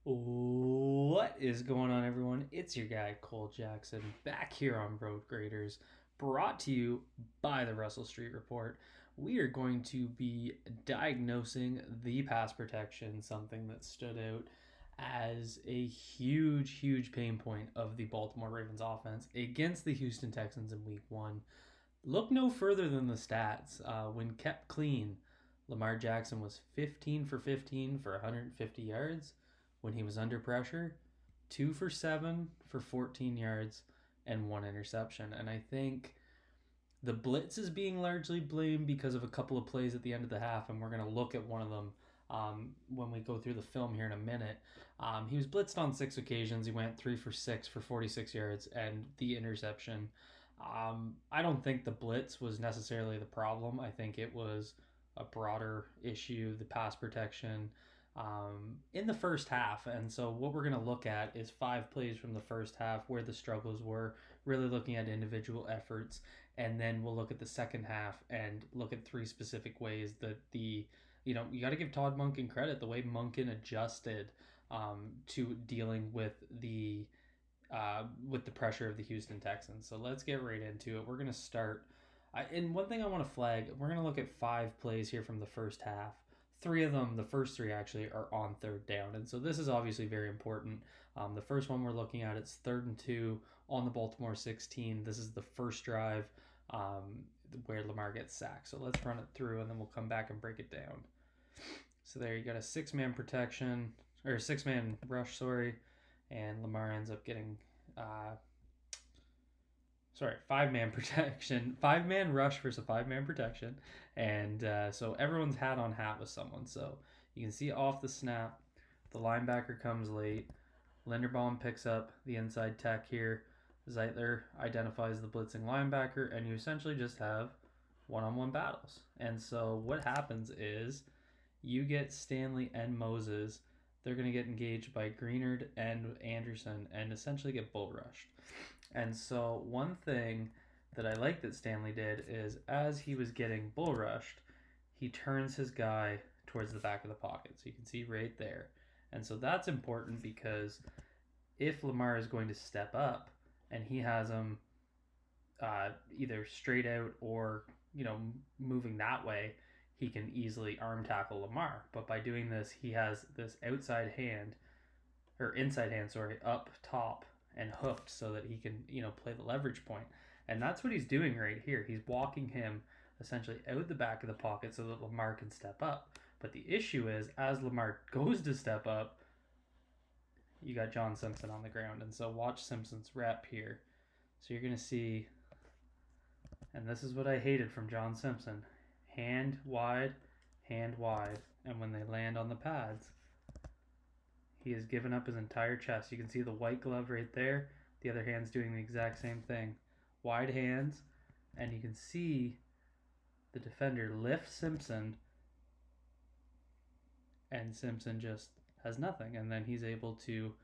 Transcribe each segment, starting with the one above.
What is going on, everyone? It's your guy, Cole Jackson, back here on Road Graders, brought to you by the Russell Street Report. We are going to be diagnosing the pass protection, something that stood out as a huge pain point of the Baltimore Ravens offense against the Houston Texans in week one. Look no further than the stats. When kept clean, Lamar Jackson was 15 for 15 for 150 yards. When he was under pressure, 2 for 7 for 14 yards and one interception. And I think the blitz is being largely blamed because of a couple of plays at the end of the half, and we're going to look at one of them when we go through the film here in a minute. He was blitzed on 6 occasions. He went 3 for 6 for 46 yards and the interception. I don't think the blitz was necessarily the problem. I think it was a broader issue, the pass protection in the first half. And so what we're going to look at is 5 plays from the first half where the struggles were, really looking at individual efforts. And then we'll look at the second half and look at 3 specific ways that you got to give Todd Monken credit, the way Monken adjusted to dealing with the pressure of the Houston Texans. So let's get right into it. We're going to start. And one thing I want to flag, we're going to look at 5 plays here from the first half. 3 of them, the first 3 actually, are on third down. And so this is obviously very important. The first one we're looking at, it's 3rd and 2 on the Baltimore 16. This is the first drive where Lamar gets sacked. So let's run it through and then we'll come back and break it down. So there you got a 6-man protection, or 6-man rush, sorry. And Lamar ends up getting 5-man protection, 5-man rush versus a 5-man protection. And so everyone's hat on hat with someone. So you can see off the snap, the linebacker comes late. Linderbaum picks up the inside tech here. Zeitler identifies the blitzing linebacker, and you essentially just have one-on-one battles. And so what happens is you get Stanley and Moses. They're going to get engaged by Greenard and Anderson and essentially get bull rushed. And so one thing that I like that Stanley did is as he was getting bull rushed, he turns his guy towards the back of the pocket. So you can see right there. And so that's important because if Lamar is going to step up and he has him either straight out or, moving that way, he can easily arm tackle Lamar. But by doing this, he has this inside hand, up top and hooked so that he can, play the leverage point. And that's what he's doing right here. He's walking him essentially out the back of the pocket so that Lamar can step up. But the issue is, as Lamar goes to step up, you got John Simpson on the ground. And so watch Simpson's rep here. So you're going to see, and this is what I hated from John Simpson, hand wide. And when they land on the pads, he has given up his entire chest. You can see the white glove right there. The other hand's doing the exact same thing. Wide hands, and you can see the defender lift Simpson, and Simpson just has nothing. And then he's able to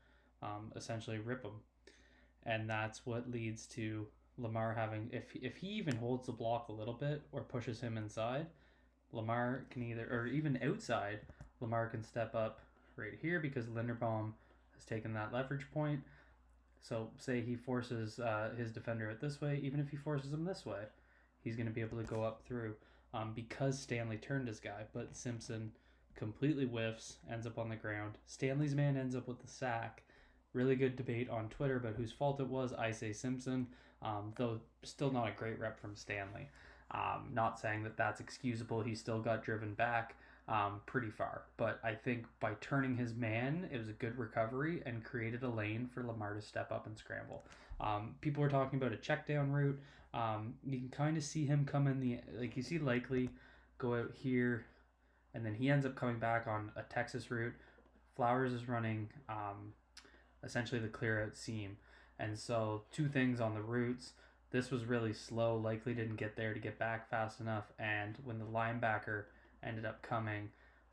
essentially rip him. And that's what leads to Lamar having, if he even holds the block a little bit or pushes him inside, Lamar can either, or even outside, Lamar can step up right here because Linderbaum has taken that leverage point. So say he forces his defender out this way, even if he forces him this way, he's going to be able to go up through because Stanley turned his guy. But Simpson completely whiffs, ends up on the ground. Stanley's man ends up with the sack. Really good debate on Twitter about whose fault it was. I say Simpson, though still not a great rep from Stanley. Not saying that that's excusable. He still got driven back pretty far. But I think by turning his man, it was a good recovery and created a lane for Lamar to step up and scramble. People were talking about a check down route. You can kind of see him come in you see Likely go out here, and then he ends up coming back on a Texas route. Flowers is running essentially the clear out seam. And so 2 things on the routes. This was really slow. Likely didn't get there to get back fast enough. And when the linebacker ended up coming,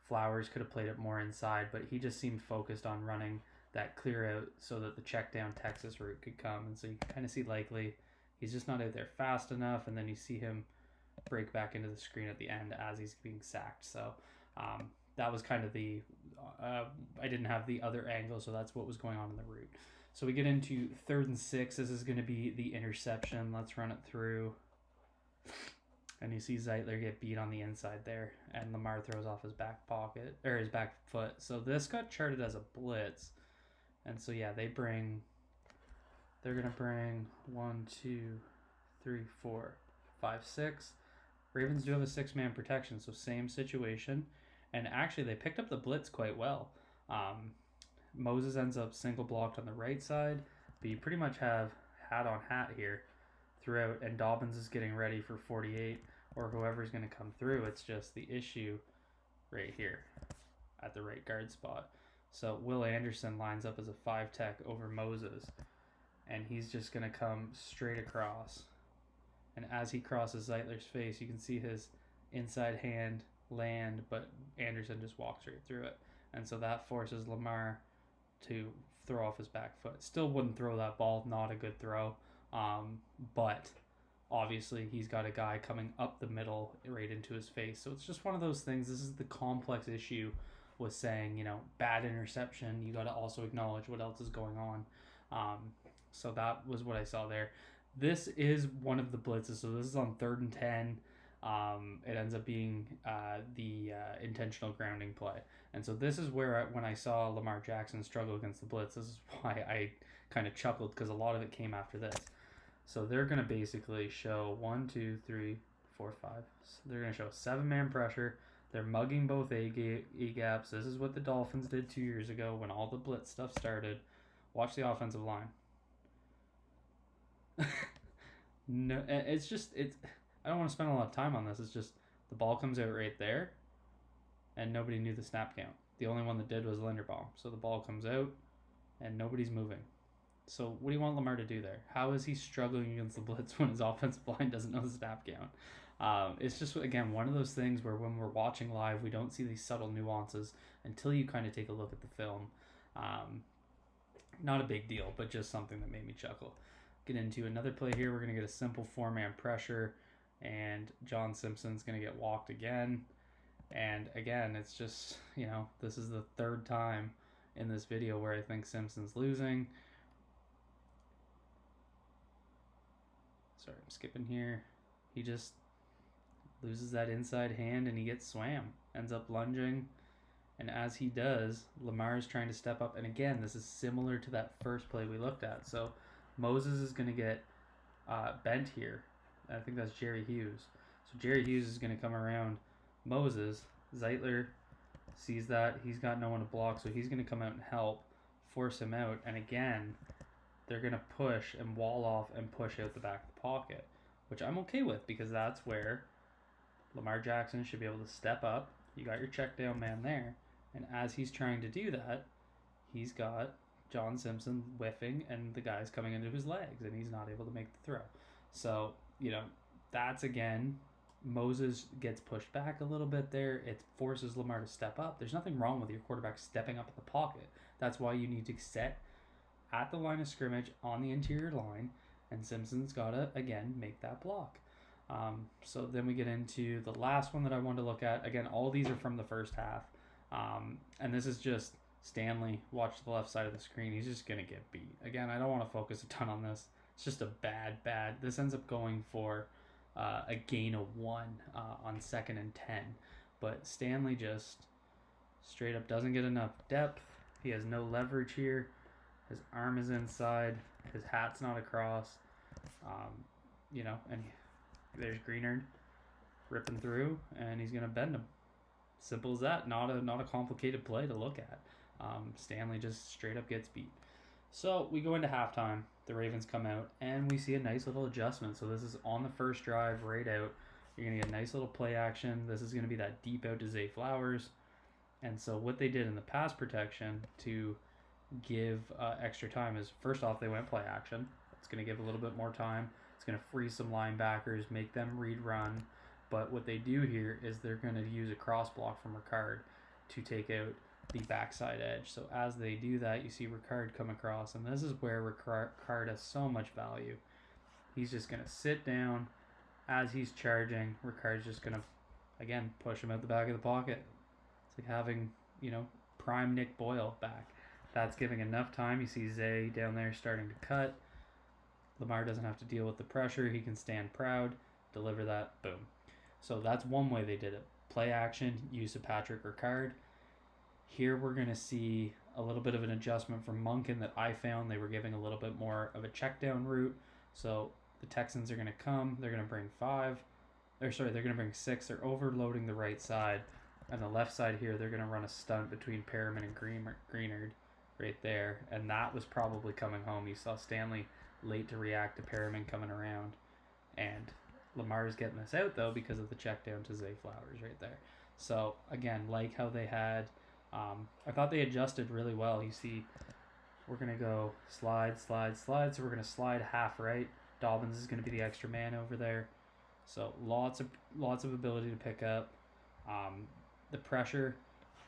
Flowers could have played it more inside, but he just seemed focused on running that clear out so that the check down Texas route could come. And so you can kind of see Likely, he's just not out there fast enough. And then you see him break back into the screen at the end as he's being sacked. So that was kind of the I didn't have the other angle, so that's what was going on in the route. So we get into 3rd and 6. This is going to be the interception. Let's run it through. And you see Zeitler get beat on the inside there, and Lamar throws off his back pocket, or his back foot. So this got charted as a blitz. And so yeah, they're gonna bring 1, 2, 3, 4, 5, 6. Ravens do have a 6-man protection, so same situation. And actually, they picked up the blitz quite well. Moses ends up single blocked on the right side, but you pretty much have hat on hat here throughout, and Dobbins is getting ready for 48 or whoever's going to come through. It's just the issue right here at the right guard spot. So Will Anderson lines up as a 5 tech over Moses, and he's just going to come straight across. And as he crosses Zeitler's face, you can see his inside hand land, but Anderson just walks right through it. And so that forces Lamar to throw off his back foot. Still wouldn't throw that ball, not a good throw. But obviously he's got a guy coming up the middle right into his face. So it's just one of those things. This is the complex issue with saying, you know, bad interception. You got to also acknowledge what else is going on. So that was what I saw there. This is one of the blitzes. So this is on 3rd and 10. It ends up being the intentional grounding play. And so this is where when I saw Lamar Jackson struggle against the blitz, this is why I kind of chuckled, because a lot of it came after this. So they're going to basically show 1, 2, 3, 4, 5. So they're going to show 7-man pressure. They're mugging both A gaps. This is what the Dolphins did 2 years ago when all the blitz stuff started. Watch the offensive line. No, it's I don't want to spend a lot of time on this. It's just the ball comes out right there, and nobody knew the snap count. The only one that did was Linderbaum. So the ball comes out, and nobody's moving. So what do you want Lamar to do there? How is he struggling against the blitz when his offensive line doesn't know the snap count? It's just, again, one of those things where when we're watching live, we don't see these subtle nuances until you kind of take a look at the film. Not a big deal, but just something that made me chuckle. Get into another play here. We're going to get a simple 4-man pressure, and John Simpson's going to get walked again. And again, it's just, you know, this is the 3rd time in this video where I think Simpson's losing. Sorry, I'm skipping here. He just loses that inside hand and he gets swam. Ends up lunging. And as he does, Lamar is trying to step up. And again, this is similar to that first play we looked at. So Moses is going to get bent here. I think that's Jerry Hughes. So Jerry Hughes is going to come around Moses. Zeitler sees that. He's got no one to block, so he's going to come out and help, force him out. And again, they're going to push and wall off and push out the back of the pocket, which I'm okay with, because that's where Lamar Jackson should be able to step up. You got your check down man there. And as he's trying to do that, he's got John Simpson whiffing, and the guy's coming into his legs, and he's not able to make the throw. So, you know, that's, again, Moses gets pushed back a little bit there. It forces Lamar to step up. There's nothing wrong with your quarterback stepping up in the pocket. That's why you need to set at the line of scrimmage on the interior line, and Simpson's got to, again, make that block. So then we get into the last one that I wanted to look at. Again, all these are from the first half. And this is just Stanley. Watch the left side of the screen. He's just going to get beat. Again, I don't want to focus a ton on this. It's just a bad. This ends up going for a gain of 1 on 2nd and 10. But Stanley just straight up doesn't get enough depth. He has no leverage here. His arm is inside. His hat's not across. You know, and there's Greenard ripping through, and he's going to bend him. Simple as that. Not a complicated play to look at. Stanley just straight up gets beat. So we go into halftime. The Ravens come out, and we see a nice little adjustment. So this is on the first drive, right out. You're going to get a nice little play action. This is going to be that deep out to Zay Flowers. And so what they did in the pass protection to give extra time is, first off, they went play action. It's going to give a little bit more time. It's going to free some linebackers, make them read run. But what they do here is they're going to use a cross block from Ricard to take out the backside edge. So as they do that, you see Ricard come across, and this is where Ricard has so much value. He's just going to sit down as he's charging. Ricard's just going to, again, push him out the back of the pocket. It's like having, you know, prime Nick Boyle back. That's giving enough time. You see Zay down there starting to cut. Lamar doesn't have to deal with the pressure. He can stand proud, deliver that, boom. So that's one way they did it. Play action, use of Patrick Ricard. Here we're going to see a little bit of an adjustment from Monken that I found. They were giving a little bit more of a check down route. So the Texans are going to come. They're going to bring they're going to bring 6. They're overloading the right side. On the left side here, they're going to run a stunt between Perriman and Greenard right there. And that was probably coming home. You saw Stanley late to react to Perriman coming around. And Lamar's getting this out, though, because of the check down to Zay Flowers right there. So, again, like how they had... I thought they adjusted really well. You see, we're going to go slide. So we're going to slide half right. Dobbins is going to be the extra man over there. So lots of ability to pick up the pressure.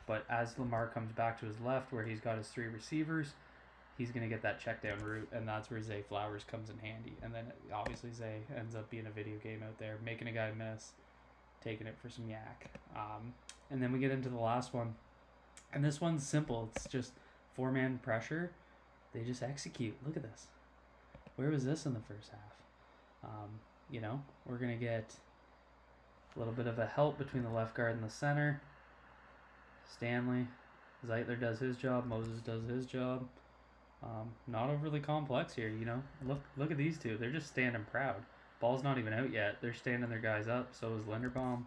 But as Lamar comes back to his left where he's got his 3 receivers, he's going to get that check down route, and that's where Zay Flowers comes in handy. And then obviously Zay ends up being a video game out there, making a guy miss, taking it for some yak. And then we get into the last one. And this one's simple. It's just 4-man pressure. They just execute. Look at this. Where was this in the first half? We're going to get a little bit of a help between the left guard and the center. Stanley. Zeitler does his job. Moses does his job. Not overly complex here, Look at these two. They're just standing proud. Ball's not even out yet. They're standing their guys up. So is Linderbaum.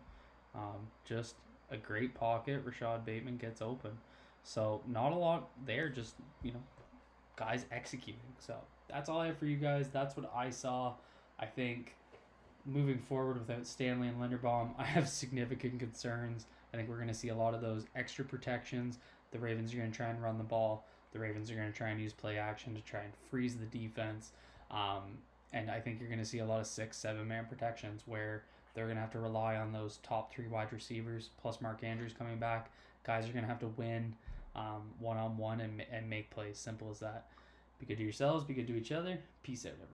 Just a great pocket. Rashad Bateman gets open. So not a lot there, just, guys executing. So that's all I have for you guys. That's what I saw. I think moving forward without Stanley and Linderbaum, I have significant concerns. I think we're going to see a lot of those extra protections. The Ravens are going to try and run the ball. The Ravens are going to try and use play action to try and freeze the defense. And I think you're going to see a lot of 6-7-man protections where they're going to have to rely on those top 3 wide receivers, plus Mark Andrews coming back. Guys are going to have to win one-on-one and make plays. Simple as that. Be good to yourselves. Be good to each other. Peace out, everyone.